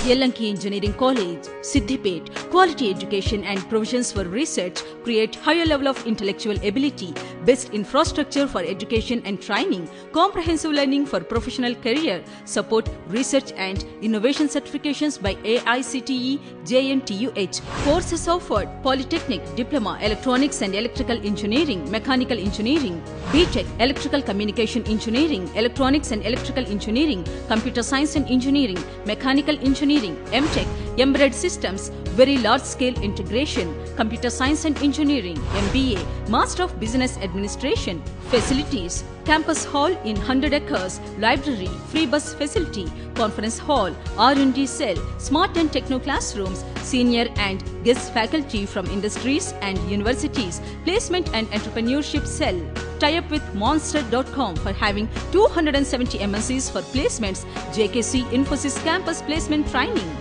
Yellanki Engineering College, Siddipet. Quality education and provisions for research create higher level of intellectual ability, best infrastructure for education and training, comprehensive learning for professional career, support research and innovation certifications by AICTE, JNTUH. Courses offered: Polytechnic, Diploma, Electronics and Electrical Engineering, Mechanical Engineering, BTech, Electrical Communication Engineering, Electronics and Electrical Engineering, Computer Science and Engineering, Mechanical Engineering, MTech, Embedded Systems, Very Large Scale Integration, Computer Science and Engineering, MBA, Master of Business Administration. Facilities: Campus Hall in 100 acres, Library, Free Bus Facility, Conference Hall, R&D Cell, Smart and Techno Classrooms, Senior and Guest Faculty from industries and universities, Placement and Entrepreneurship Cell. Tie-up with Monster.com for having 270 MNCs for placements, JKC Infosys Campus Placement Training.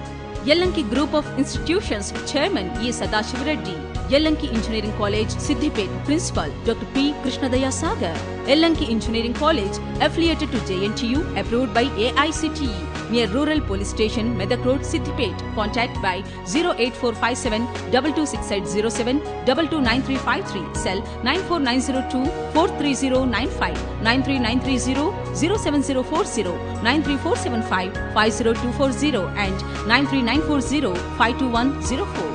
Yellanki Group of Institutions Chairman E. Sadashiva Reddy. Yellanki Engineering College, Siddipet. Principal Dr. P. Krishnadaya Sagar. Yellanki Engineering College affiliated to JNTU, approved by AICTE. Near Rural Police Station, Medak Road, Siddipet. Contact by 08457 226807 229353. Cell 94902 43095 93930 07040 93475 50240 and 93940 52104.